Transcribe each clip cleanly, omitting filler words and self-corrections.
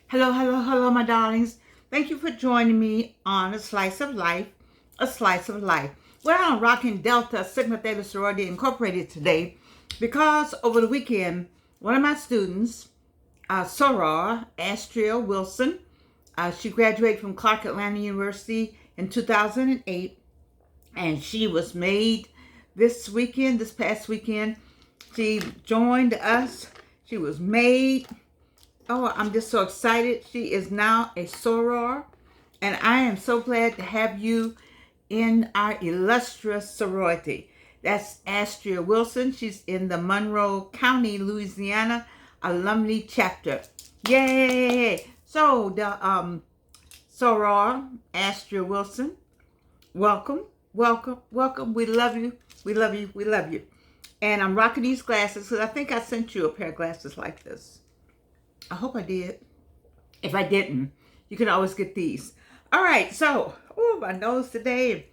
Hello, hello, hello, my darlings. Thank you for joining me on A Slice of Life, A Slice of Life. We're on Rockin' Delta Sigma Theta Sorority Incorporated today because over the weekend, one of my students, Soror, Astria Wilson, she graduated from Clark Atlanta University in 2008, and she was made this past weekend. She joined us. She was made. Oh, I'm just so excited. She is now a soror, and I am so glad to have you in our illustrious sorority. That's Astria Wilson. She's in the Monroe County, Louisiana alumni chapter. Yay! So the soror, Astria Wilson, welcome, welcome, welcome. We love you. We love you. We love you. And I'm rocking these glasses because I think I sent you a pair of glasses like this. I hope I did. If I didn't, you can always get these. All right, so, my nose today.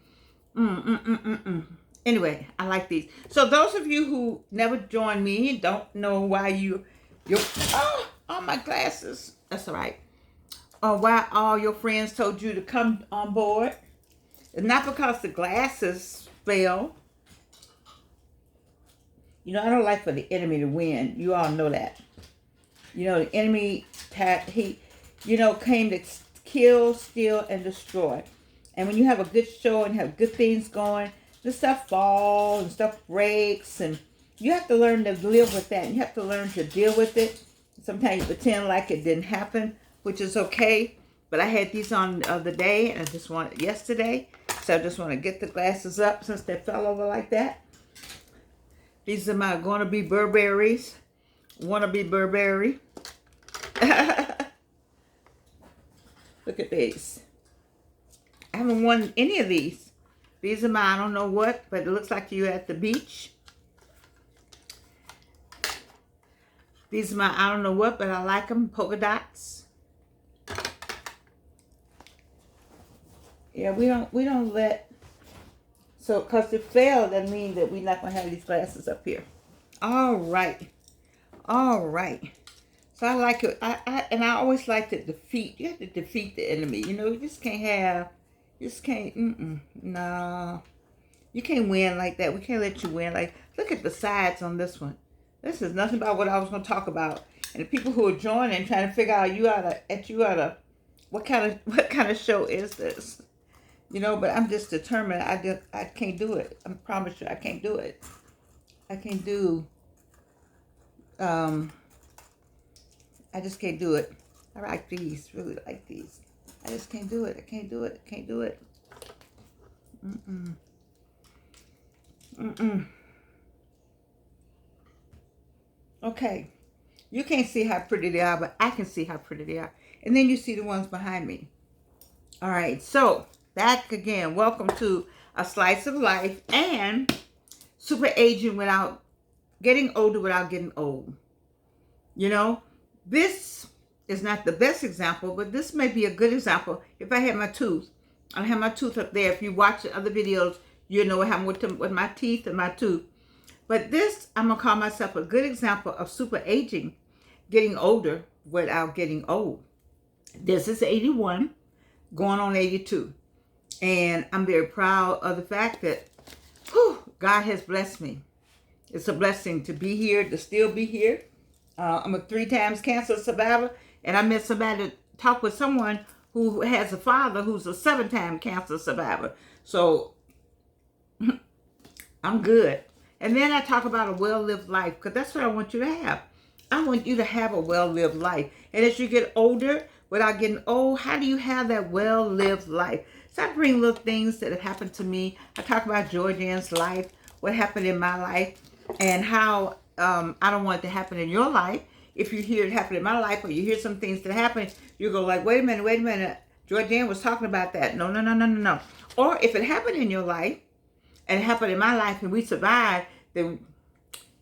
Anyway, I like these. So those of you who never joined me, don't know why oh, my glasses. That's all right. Or why all your friends told you to come on board. It's not because the glasses fell. I don't like for the enemy to win. You all know that. The enemy, came to kill, steal, and destroy. And when you have a good show and have good things going, this stuff falls and stuff breaks. And you have to learn to live with that. And you have to learn to deal with it. Sometimes you pretend like it didn't happen, which is okay. But I had these on the other day, and I just wanted yesterday. So I just want to get the glasses up since they fell over like that. These are my gonna-be Burberrys. Wannabe Burberry. Look at these. I haven't worn any of these. These are my I don't know what, but it looks like you're at the beach. These are my I don't know what, but I like them. Polka dots. Yeah, we don't let. So, because it failed, that means that we're not going to have these glasses up here. All right. All right. So I like it. I always like to defeat. You have to defeat the enemy. You just can't no. You can't win like that. We can't let you win. Look at the sides on this one. This is nothing about what I was going to talk about. And the people who are joining, trying to figure out what kind of show is this? But I'm just determined. I can't do it. I promise you, I can't do it. I can't do. I just can't do it. I like these. Really like these. I just can't do it. I can't do it. I can't do it. Okay. You can't see how pretty they are, but I can see how pretty they are. And then you see the ones behind me. All right. So, back again. Welcome to A Slice of Life and super aging without getting older without getting old. This is not the best example, but this may be a good example. If I had my tooth, I have my tooth up there. If you watch the other videos, you know what happened with my teeth and my tooth. But this, I'm going to call myself a good example of super aging, getting older without getting old. This is 81, going on 82. And I'm very proud of the fact that God has blessed me. It's a blessing to be here, to still be here. I'm a 3 times cancer survivor, and I met somebody to talk with someone who has a father who's a 7-time cancer survivor. So I'm good. And then I talk about a well-lived life, because that's what I want you to have. I want you to have a well-lived life. And as you get older, without getting old, how do you have that well-lived life? So I bring little things that have happened to me. I talk about Georgian's life, what happened in my life, and how I don't want it to happen in your life. If you hear it happen in my life, or you hear some things that happen, you go like, wait a minute. Georgian was talking about that. No. Or if it happened in your life, and it happened in my life, and we survived, then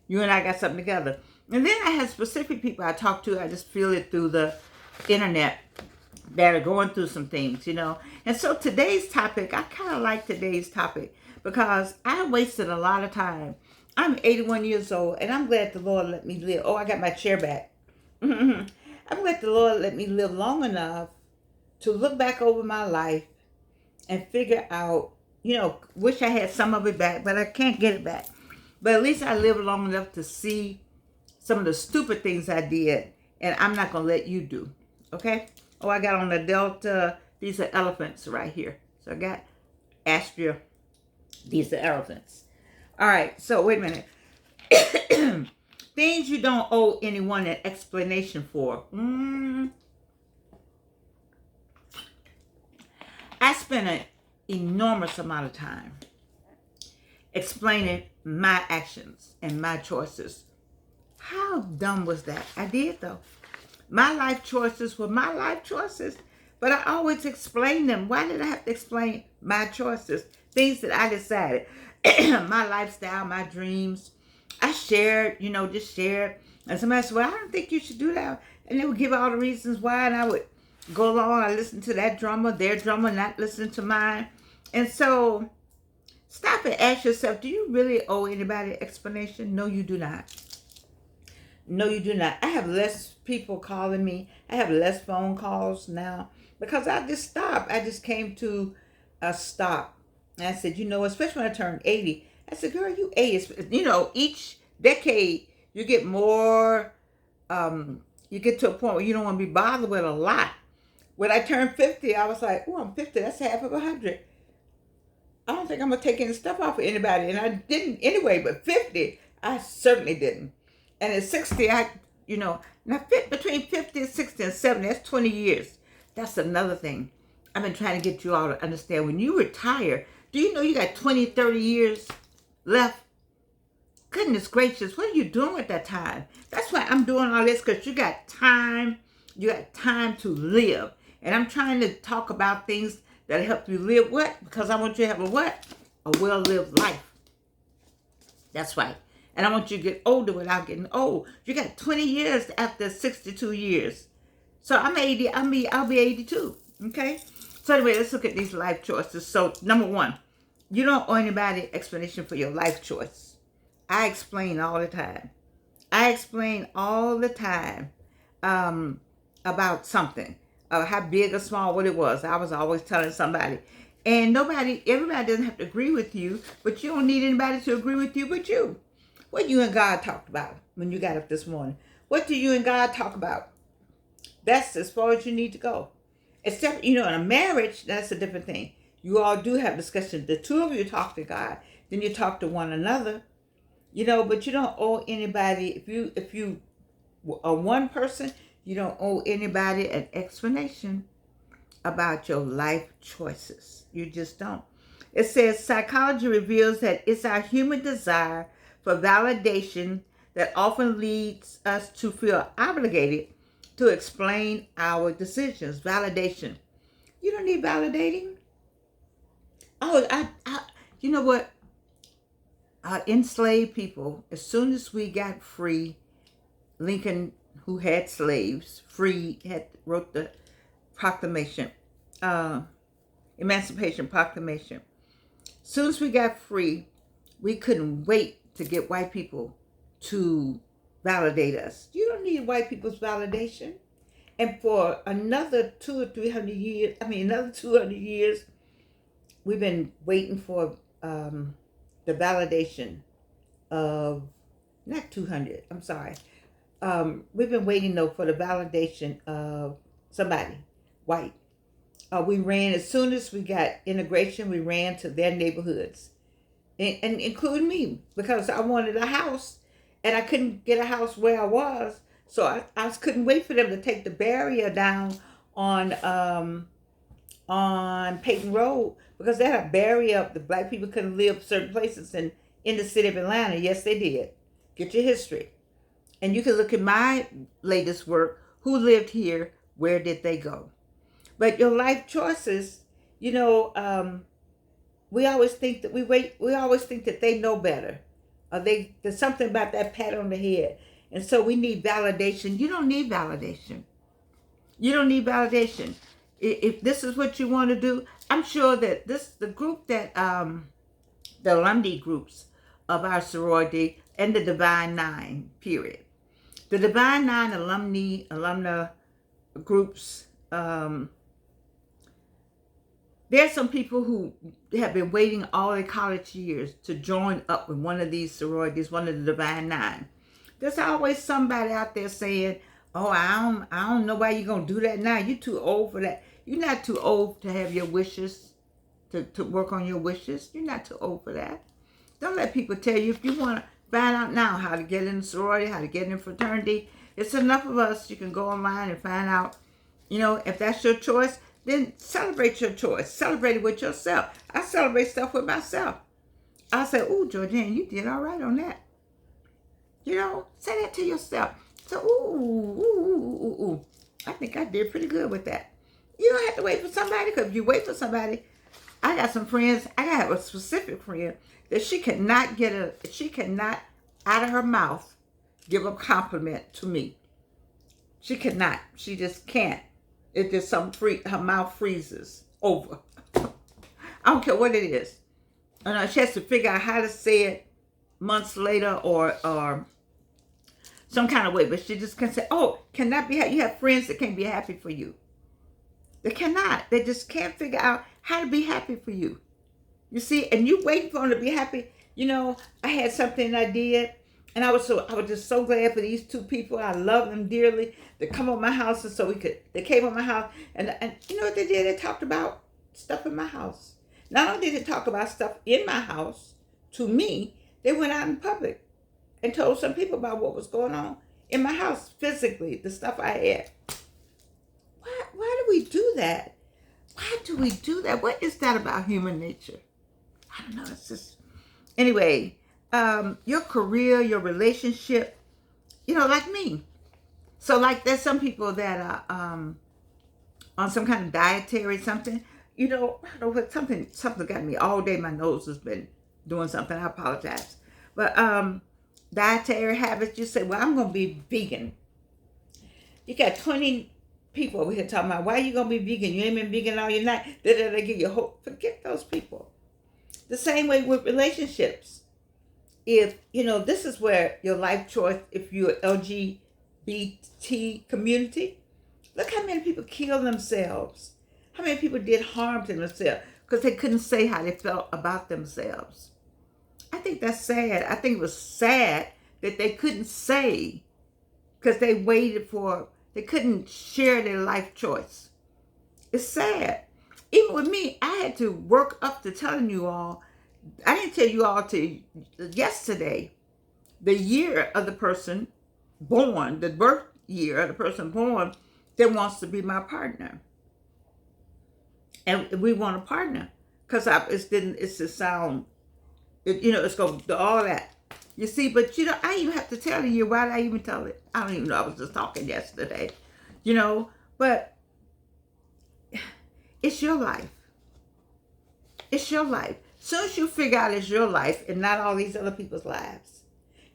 you and I got something together. And then I have specific people I talk to. I just feel it through the internet that are going through some things, And so today's topic, I kind of like today's topic because I wasted a lot of time. I'm 81 years old, and I'm glad the Lord let me live. Oh, I got my chair back. I'm going to let the Lord let me live long enough to look back over my life and figure out, wish I had some of it back, but I can't get it back. But at least I lived long enough to see some of the stupid things I did, and I'm not going to let you do. Okay? Oh, I got on the Delta. These are elephants right here. So I got Astria. These are elephants. All right, so wait a minute. Things you don't owe anyone an explanation for. I spent an enormous amount of time explaining my actions and my choices. How dumb was that? I did, though. My life choices were my life choices, but I always explained them. Why did I have to explain my choices? Things that I decided. My lifestyle, my dreams. I shared, just shared. And somebody said, well, I don't think you should do that. And they would give all the reasons why, and I would go along. I listened to that drummer, their drummer, not listening to mine. And so stop and ask yourself, do you really owe anybody an explanation? No, you do not. No, you do not. I have less people calling me. I have less phone calls now because I just stopped. I just came to a stop. And I said, especially when I turned 80, I said, girl, you 80. Each decade you get more, you get to a point where you don't want to be bothered with a lot. When I turned 50, I was like, oh, I'm 50. That's half of 100. I don't think I'm going to take any stuff off of anybody. And I didn't anyway, but 50, I certainly didn't. And at 60, now between 50 and 60 and 70, that's 20 years. That's another thing. I've been trying to get you all to understand. When you retire, do you know you got 20, 30 years left? Goodness gracious, what are you doing with that time? That's why I'm doing all this, because you got time. You got time to live. And I'm trying to talk about things that help you live what? Because I want you to have a what? A well-lived life. That's right. And I want you to get older without getting old. You got 20 years after 62 years. So I'm 80. I'll be 82. Okay? So anyway, let's look at these life choices. So number one, you don't owe anybody explanation for your life choice. I explain all the time. I explain all the time about something. How big or small, what it was. I was always telling somebody. And everybody doesn't have to agree with you, but you don't need anybody to agree with you but you. What you and God talked about when you got up this morning? What do you and God talk about? That's as far as you need to go. Except, in a marriage, that's a different thing. You all do have discussions. The two of you talk to God, then you talk to one another. But you don't owe anybody, if you are one person, you don't owe anybody an explanation about your life choices. You just don't. It says psychology reveals that it's our human desire for validation that often leads us to feel obligated to explain our decisions. Validation. You don't need validating. Oh, you know what? Enslaved people, as soon as we got free, Lincoln, who had slaves, wrote the proclamation, Emancipation Proclamation. As soon as we got free, we couldn't wait to get white people to validate us. You don't need white people's validation. And for another 200 or 300 years, another 200 years, we've been waiting for the validation of, not 200, I'm sorry. We've been waiting, though, for the validation of somebody, white. We ran, as soon as we got integration, we ran to their neighborhoods. And including me, because I wanted a house, and I couldn't get a house where I was, so I couldn't wait for them to take the barrier down on Peyton Road, because they had a barrier up. The black people couldn't live certain places in the city of Atlanta. Yes, they did. Get your history, and you can look at my latest work. Who lived here? Where did they go? But your life choices, we always think that we always think that they know better. Or there's something about that pat on the head. And so we need validation. You don't need validation. You don't need validation. If this is what you want to do, I'm sure that the group that, the alumni groups of our sorority and the Divine Nine, period. The Divine Nine alumni groups. There's some people who have been waiting all their college years to join up with one of these sororities, one of the Divine Nine. There's always somebody out there saying, "Oh, I don't know why you're gonna do that now. You're too old for that. You're not too old to have your wishes, to work on your wishes. You're not too old for that. Don't let people tell you. If you want to find out now how to get in a sorority, how to get in a fraternity, it's enough of us. You can go online and find out. If that's your choice, then celebrate your choice. Celebrate it with yourself. I celebrate stuff with myself. I say, "Ooh, Georgianne, you did all right on that." Say that to yourself. So, ooh. I think I did pretty good with that. You don't have to wait for somebody, because if you wait for somebody, I got some friends. I have a specific friend that she cannot out of her mouth give a compliment to me. She cannot. She just can't. It's just her mouth freezes over. I don't care what it is. And she has to figure out how to say it months later or some kind of way. But she just can't say, "Oh, cannot be happy." You have friends that can't be happy for you. They cannot. They just can't figure out how to be happy for you. You see, and you waiting for them to be happy. I had something I did, and I was just so glad for these two people. I love them dearly. They come on my house, and they came on my house, and you know what they did? They talked about stuff in my house. Not only did they talk about stuff in my house to me, they went out in public and told some people about what was going on in my house physically, the stuff I had. Why do we do that? Why do we do that? What is that about human nature? I don't know. It's just, anyway, your career, your relationship, like me. So like there's some people that are on some kind of dietary something. I don't know what, something got me all day. My nose has been doing something. I apologize. But dietary habits, you say, "Well, I'm going to be vegan." You got 20 people over here talking about, "Why are you going to be vegan? You ain't been vegan all your life." They give you hope. Forget those people. The same way with relationships. If, this is where your life choice, if you're LGBT community, look how many people kill themselves. How many people did harm to themselves because they couldn't say how they felt about themselves. I think that's sad. I think it was sad that they couldn't say because they they couldn't share their life choice. It's sad. Even with me, I had to work up to telling you all. I didn't tell you all till yesterday the year of the person born, the birth year of the person born that wants to be my partner. And we want a partner because it's the sound, it's going to do all that. You see, but I even have to tell you. Why did I even tell it? I don't even know. I was just talking yesterday, but it's your life. It's your life. Soon as you figure out it's your life and not all these other people's lives.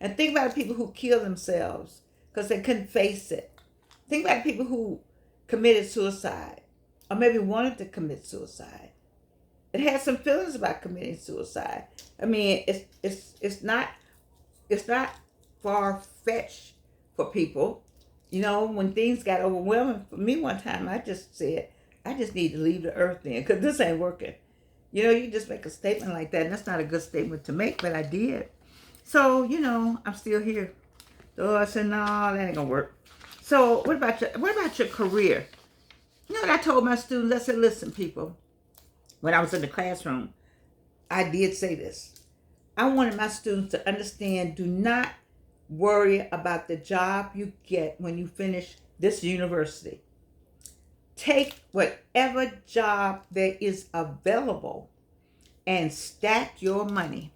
And think about the people who kill themselves because they couldn't face it. Think about the people who committed suicide or maybe wanted to commit suicide. It had some feelings about committing suicide. I mean, it's not far-fetched for people. When things got overwhelming for me one time, I just said, I just need to leave the earth then because this ain't working. You just make a statement like that, and that's not a good statement to make, but I did. So, I'm still here. The Lord said, "No, that ain't gonna work." So, what about your career? You know what I told my students? I said, "Listen, people, when I was in the classroom, I did say this. I wanted my students to understand, do not worry about the job you get when you finish this university. Take whatever job there is available and stack your money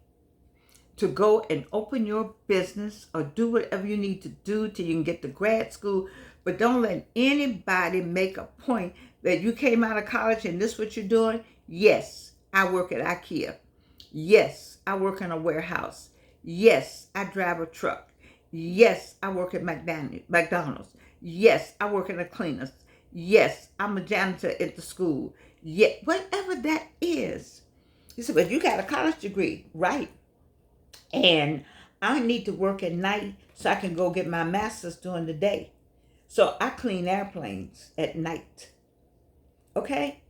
to go and open your business or do whatever you need to do till you can get to grad school. But don't let anybody make a point that you came out of college and this is what you're doing. Yes, I work at IKEA. Yes, I work in a warehouse. Yes, I drive a truck. Yes, I work at McDonald's. Yes, I work in a cleaners. Yes, I'm a janitor at the school. Yeah, whatever that is." You said, "But you got a college degree." Right. "And I need to work at night so I can go get my master's during the day." So I clean airplanes at night. Okay?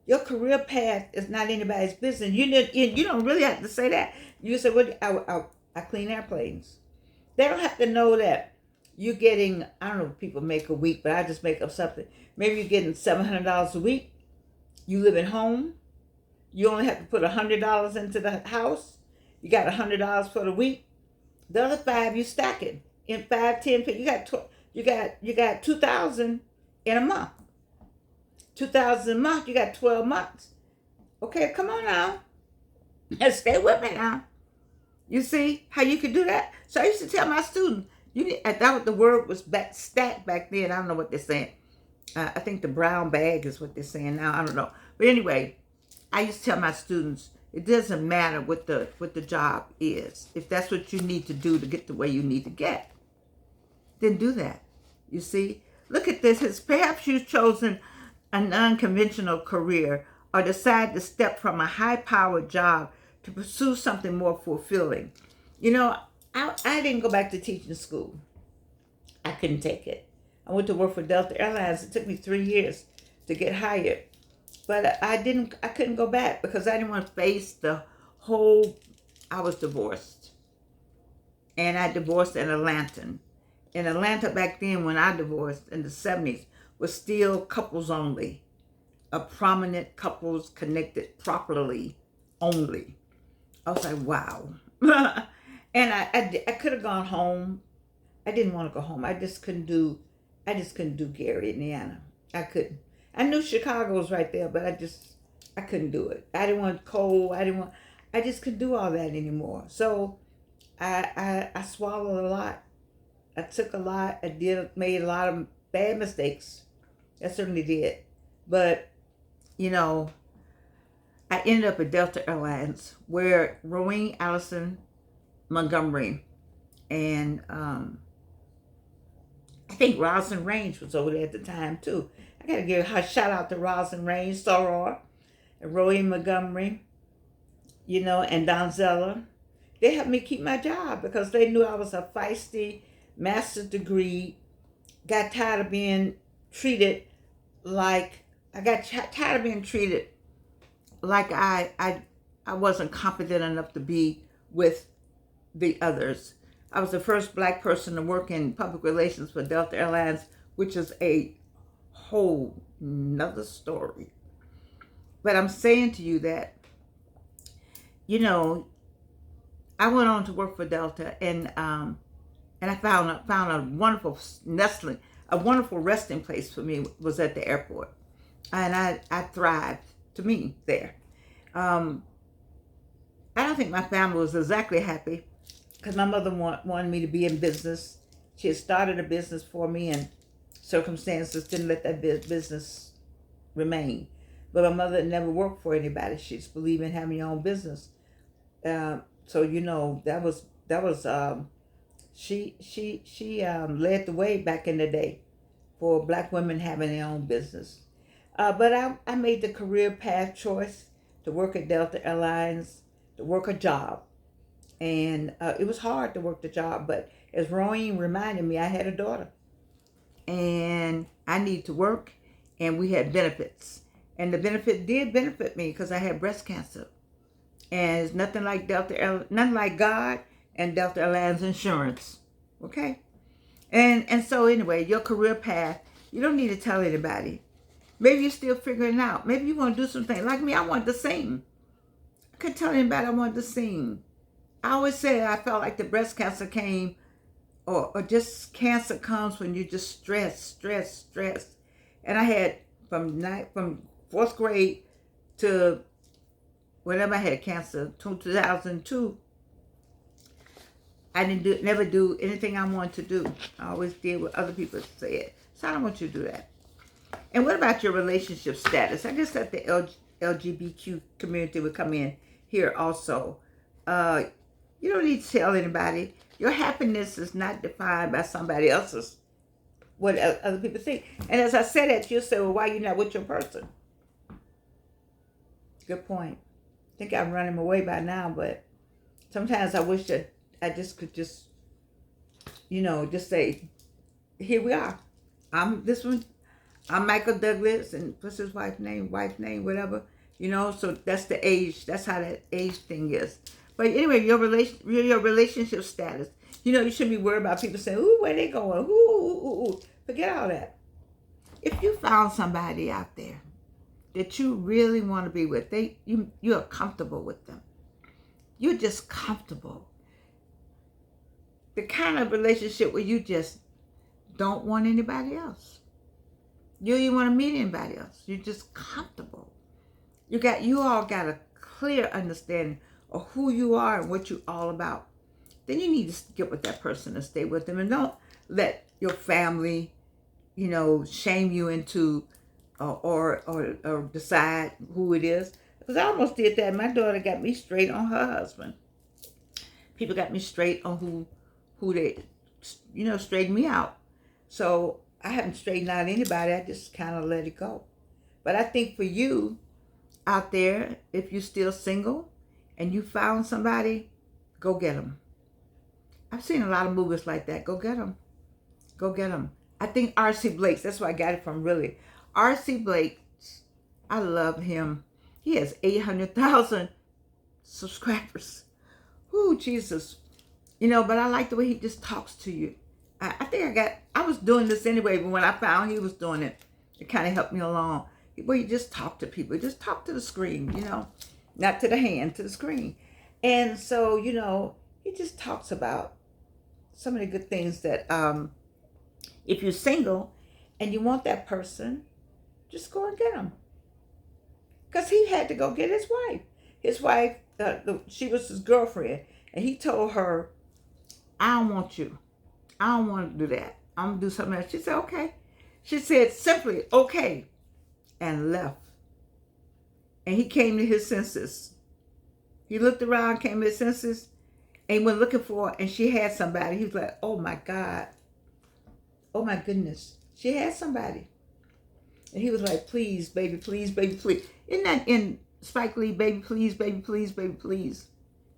Your career path is not anybody's business. You don't really have to say that. You say, "Well, I clean airplanes." They don't have to know that you're getting, I don't know what people make a week, but I just make up something. Maybe you're getting $700 a week. You live at home. You only have to put $100 into the house. You got $100 for the week. The other five you stack it in 5, 10. You got 2,000 in a month. 2,000 a month. You got 12 months. Okay, come on now. Stay with me now. You see how you could do that? So I used to tell my students, that the word was stacked back then. I don't know what they're saying. I think the brown bag is what they're saying now. I don't know. But anyway, I used to tell my students, it doesn't matter what the job is. If that's what you need to do to get the way you need to get, then do that. You see? Look at this. Perhaps you've chosen a non-conventional career or decide to step from a high-powered job to pursue something more fulfilling. You know, I didn't go back to teaching school. I couldn't take it. I went to work for Delta Airlines. It took me 3 years to get hired. But I couldn't go back because I didn't want to face I was divorced. And I divorced an Atlantan. And Atlanta back then, when I divorced in the 70s, was still couples only. A prominent couples connected properly only. I was like, wow. And I could have gone home. I didn't want to go home. I just couldn't do Gary, Indiana. I couldn't. I knew Chicago was right there, but I couldn't do it. I didn't want cold. I just couldn't do all that anymore. So I swallowed a lot. I took a lot. Made a lot of bad mistakes. I certainly did. But, you know, I ended up at Delta Airlines where Rowene Allison Montgomery and I think Rosin Range was over there at the time too. I gotta give a shout out to Rosin Range, Soror, and Rowene Montgomery, you know, and Donzella. They helped me keep my job because they knew I was a feisty master's degree. Got tired of being treated like I wasn't competent enough to be with the others. I was the first black person to work in public relations for Delta Airlines, which is a whole nother story. But I'm saying to you that, you know, I went on to work for Delta, and I found a wonderful a wonderful resting place for me was at the airport, and I thrived to me there. I don't think my family was exactly happy because my mother wanted me to be in business. She had started a business for me, and circumstances didn't let that business remain. But my mother never worked for anybody. She just believed in having your own business. So you know that was she led the way back in the day for black women having their own business. But I made the career path choice to work at Delta Airlines, to work a job. And it was hard to work the job, but as Rowene reminded me, I had a daughter. And I needed to work, and we had benefits. And the benefit did benefit me because I had breast cancer. And it's nothing like nothing like God and Delta Airlines insurance. Okay? And so anyway, your career path, you don't need to tell anybody. Maybe you're still figuring it out. Maybe you want to do something. Like me, I wanted to sing. I couldn't tell anybody I wanted to sing. I always said I felt like the breast cancer came, or just cancer comes when you just stress. And I had from 4th grade to whenever I had cancer, 2002, I never do anything I wanted to do. I always did what other people said. So I don't want you to do that. And what about your relationship status? I guess that the LGBTQ community would come in here also. You don't need to tell anybody. Your happiness is not defined by somebody else's, what other people think. And as I said that, you'll say, well, why are you not with your person? Good point. I think I'm running away by now, but sometimes I wish that I just could just say, here we are. I'm this one. I'm Michael Douglas, and what's his wife's name? Wife name, whatever. You know, so that's the age. That's how that age thing is. But anyway, your relationship status. You know, you shouldn't be worried about people saying, "Ooh, where they going? Ooh." Forget all that. If you found somebody out there that you really want to be with, you're comfortable with them. You're just comfortable. The kind of relationship where you just don't want anybody else. You don't even want to meet anybody else. You're just comfortable. You all got a clear understanding of who you are and what you're all about. Then you need to get with that person and stay with them, and don't let your family, shame you into or decide who it is. Because I almost did that. My daughter got me straight on her husband. People got me straight on who they, straightened me out. So I haven't straightened out anybody. I just kind of let it go. But I think for you out there, if you're still single and you found somebody, go get them. I've seen a lot of movies like that. Go get them. Go get them. I think R.C. Blake's, that's where I got it from, really. R.C. Blake, I love him. He has 800,000 subscribers. Ooh, Jesus. But I like the way he just talks to you. I was doing this anyway, but when I found he was doing it, it kind of helped me along. Where you just talk to people. You just talk to the screen, not to the hand, to the screen. And so, he just talks about some of the good things that, if you're single and you want that person, just go and get him. Because he had to go get his wife. His wife, she was his girlfriend. And he told her, I don't want you. I don't want to do that. I'm going to do something else. She said, okay. She said simply, okay, and left. And he came to his senses. He looked around, came to his senses, and he went looking for her, and she had somebody. He was like, oh my God. Oh my goodness. She had somebody. And he was like, please, baby, please, baby, please. Isn't that in Spike Lee, baby, please, baby, please, baby, please?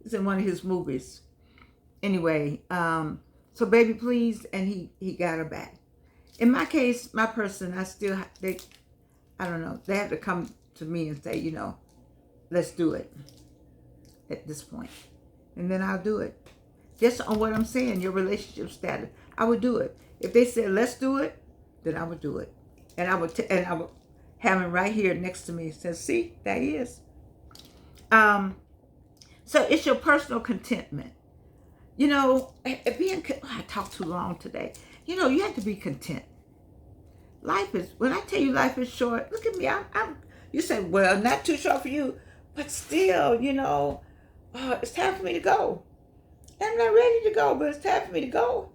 It's in one of his movies. Anyway, so baby, please, and he got her back. In my case, my person, I don't know, they have to come to me and say, let's do it at this point. And then I'll do it. Just on what I'm saying, your relationship status, I would do it. If they said, let's do it, then I would do it. And I would have him right here next to me. It says, see, there he is. So it's your personal contentment. I talked too long today. You have to be content. When I tell you life is short, look at me. You say, well, not too short for you, but still, it's time for me to go. I'm not ready to go, but it's time for me to go.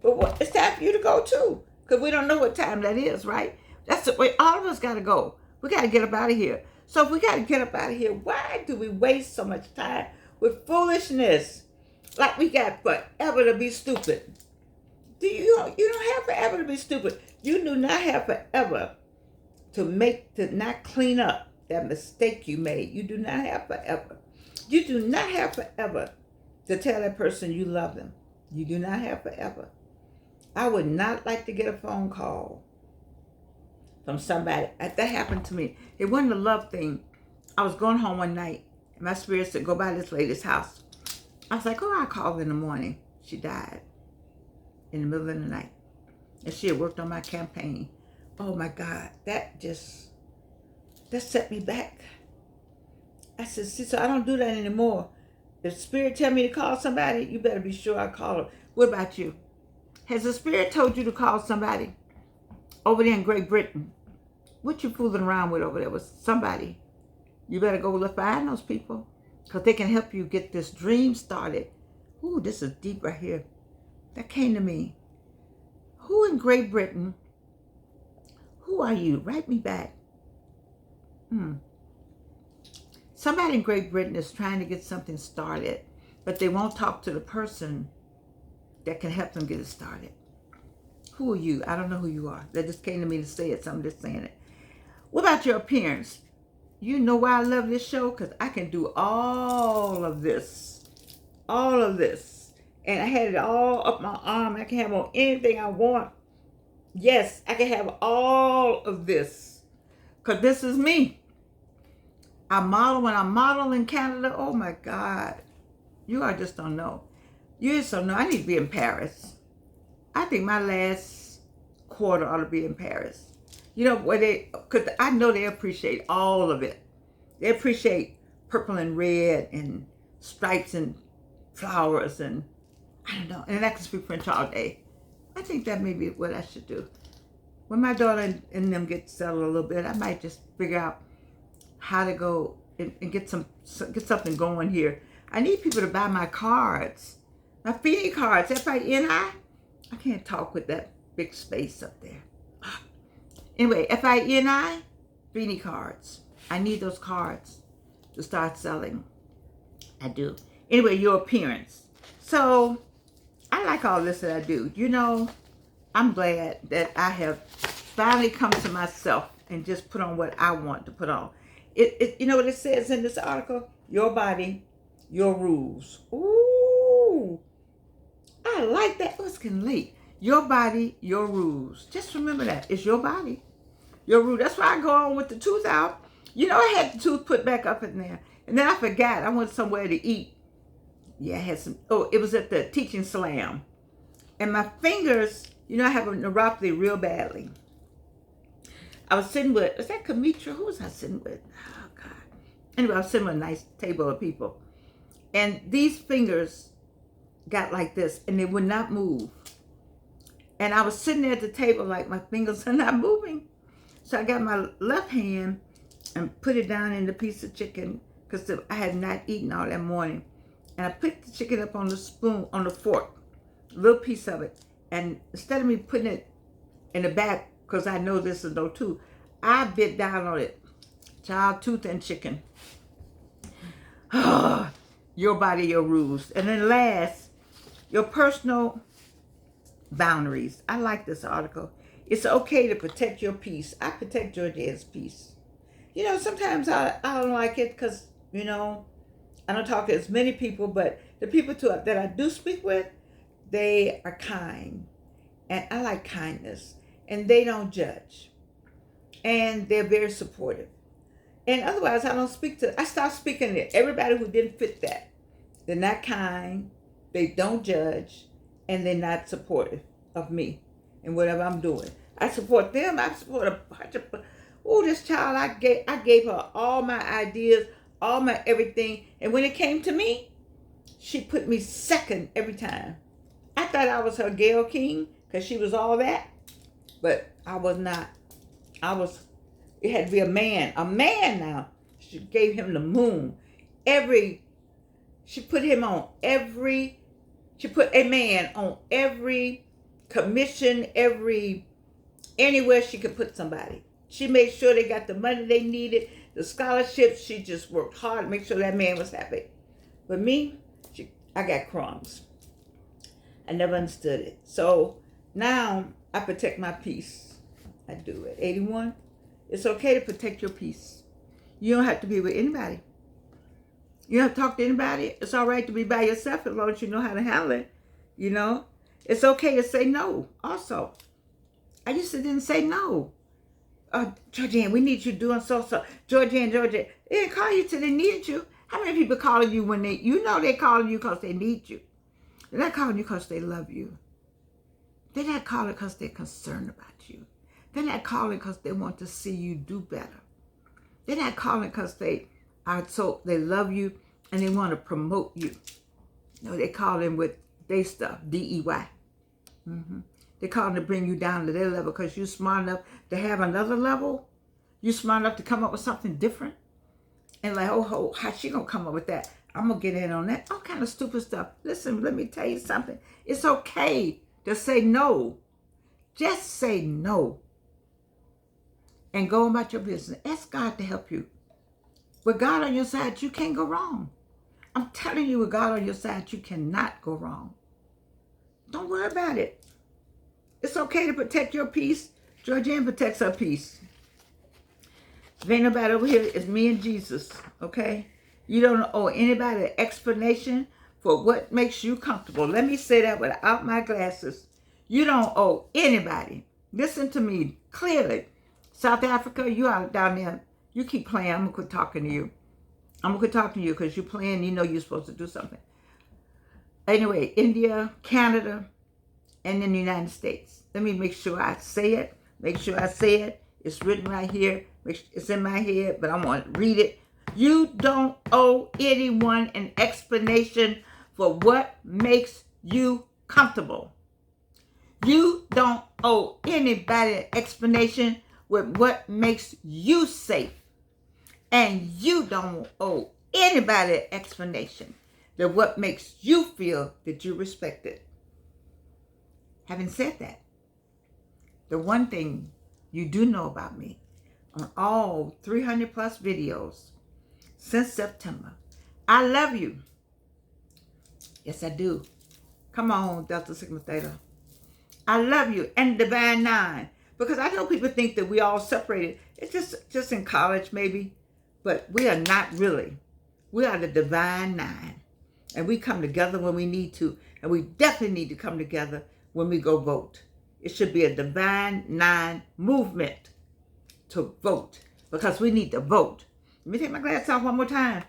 But it's time for you to go too, because we don't know what time that is, right? That's the way all of us got to go. We got to get up out of here. So if we got to get up out of here, why do we waste so much time with foolishness? Like we got forever to be stupid. You don't have forever to be stupid. You do not have forever to not clean up that mistake you made. You do not have forever. You do not have forever to tell that person you love them. You do not have forever. I would not like to get a phone call from somebody. That happened to me. It wasn't a love thing. I was going home one night, and my spirit said, go by this lady's house. I was like, oh, I'll call her in the morning. She died in the middle of the night. And she had worked on my campaign. Oh my God, that set me back. I said, see, so I don't do that anymore. If Spirit tell me to call somebody, you better be sure I call her. What about you? Has the Spirit told you to call somebody over there in Great Britain? What you fooling around with over there with somebody? You better go find those people, because they can help you get this dream started. Ooh, this is deep right here. That came to me. Who in Great Britain? Who are you? Write me back. Somebody in Great Britain is trying to get something started, but they won't talk to the person that can help them get it started. Who are you? I don't know who you are. That just came to me to say it, so I'm just saying it. What about your appearance? You know why I love this show? Because I can do all of this. And I had it all up my arm. I can have on anything I want. Yes, I can have all of this. Because this is me. I model when I model in Canada. Oh my God. You all just don't know. You just don't know. I need to be in Paris. I think my last quarter ought to be in Paris. You know, because I know they appreciate all of it. They appreciate purple and red and stripes and flowers and I don't know. And I can speak French all day. I think that may be what I should do. When my daughter and them get settled a little bit, I might just figure out how to go and get something going here. I need people to buy my cards. My Feeny cards, F-I-N-I. I can't talk with that big space up there. Anyway, F-I-N-I, Feeny cards. I need those cards to start selling. I do. Anyway, your appearance. So, I like all this that I do. You know, I'm glad that I have finally come to myself and just put on what I want to put on. You know what it says in this article? Your body, your rules. Ooh, I like that. Oh, it's getting late. Your body, your rules. Just remember that. It's your body, your rule. That's why I go on with the tooth out. You know, I had the tooth put back up in there. And then I forgot. I went somewhere to eat. Yeah, I had some. Oh, it was at the teaching slam. And my fingers, you know, I have a neuropathy real badly. I was sitting with, is that Kamitra? Who was I sitting with? Oh, God. Anyway, I was sitting with a nice table of people. And these fingers got like this, and they would not move. And I was sitting there at the table like my fingers are not moving. So I got my left hand and put it down in the piece of chicken because I had not eaten all that morning. And I picked the chicken up on the spoon, on the fork, a little piece of it. And instead of me putting it in the back, because I know this is no tooth, I bit down on it. Child, tooth and chicken. Your body, your rules. And then last, your personal boundaries. I like this article. It's okay to protect your peace. I protect Georgia's peace. You know, sometimes I don't like it because, you know, I don't talk to as many people, but the people that I do speak with, they are kind. And I like kindness. And they don't judge. And they're very supportive. And otherwise, I stopped speaking to everybody who didn't fit that. They're not kind. They don't judge. And they're not supportive of me and whatever I'm doing. I support them. I support a bunch of, this child, I gave her all my ideas, all my everything. And when it came to me, she put me second every time. I thought I was her Gail King because she was all that. But I was not. It had to be a man. A man now. She gave him the moon. She put a man on every commission, anywhere she could put somebody. She made sure they got the money they needed, the scholarships. She just worked hard to make sure that man was happy. But me, I got crumbs. I never understood it. So now I protect my peace. I do it. 81. It's okay to protect your peace. You don't have to be with anybody. You don't have to talk to anybody. It's all right to be by yourself as long as you know how to handle it. You know? It's okay to say no also. I used to didn't say no. Georgianne, we need you doing so. Georgianne. They didn't call you till they needed you. How many people calling you when they're calling you because they need you? They're not calling you because they love you. They're not calling because they're concerned about you. They're not calling because they want to see you do better. They're not calling because they love you and they want to promote you. No, they calling with their stuff, DEY. They're calling to bring you down to their level because you're smart enough to have another level. You're smart enough to come up with something different. And like, how's she going to come up with that? I'm going to get in on that. All kind of stupid stuff. Listen, let me tell you something. It's okay to say no. Just say no. And go about your business. Ask God to help you. With God on your side, you can't go wrong. I'm telling you, with God on your side, you cannot go wrong. Don't worry about it. It's okay to protect your peace. Georgianne protects her peace. If ain't nobody over here, it's me and Jesus, okay? You don't owe anybody an explanation for what makes you comfortable. Let me say that without my glasses. You don't owe anybody Listen to me clearly. South Africa, you are down there. You keep playing. I'm going to quit talking to you. I'm going to quit talking to you because you're playing. You know you're supposed to do something. Anyway, India, Canada, and then the United States. Let me make sure I say it. Make sure I say it. It's written right here. It's in my head, but I want to read it. You don't owe anyone an explanation for what makes you comfortable. You don't owe anybody an explanation with what makes you safe. And you don't owe anybody an explanation to what makes you feel that you're respected. Having said that, the one thing you do know about me, on all 300 plus videos since September, I love you. Yes, I do. Come on, Delta Sigma Theta. I love you. And Divine Nine. Because I know people think that we all separated. It's just in college maybe. But we are not really. We are the Divine Nine. And we come together when we need to. And we definitely need to come together when we go vote. It should be a Divine Nine movement to vote. Because we need to vote. Let me take my glass off one more time.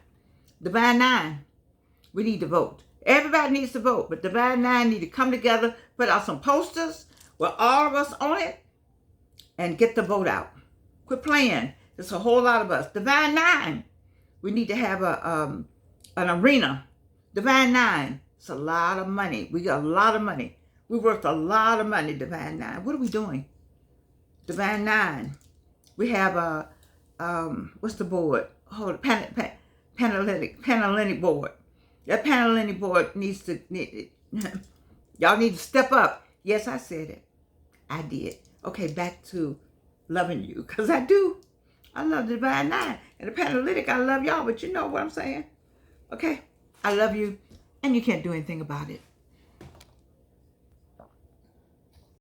Divine Nine. We need to vote. Everybody needs to vote. But Divine Nine need to come together, put out some posters with all of us on it, and get the vote out. Quit playing. There's a whole lot of us. Divine Nine. We need to have an arena. Divine Nine. It's a lot of money. We got a lot of money. We're worth a lot of money, Divine Nine. What are we doing? Divine Nine. We have what's the board? Oh, the Panhellenic board. That Panhellenic board needs to, y'all need to step up. Yes, I said it. I did. Okay, back to loving you, because I do. I love the Divine Nine. And the Panhellenic, I love y'all, but you know what I'm saying. Okay? I love you, and you can't do anything about it.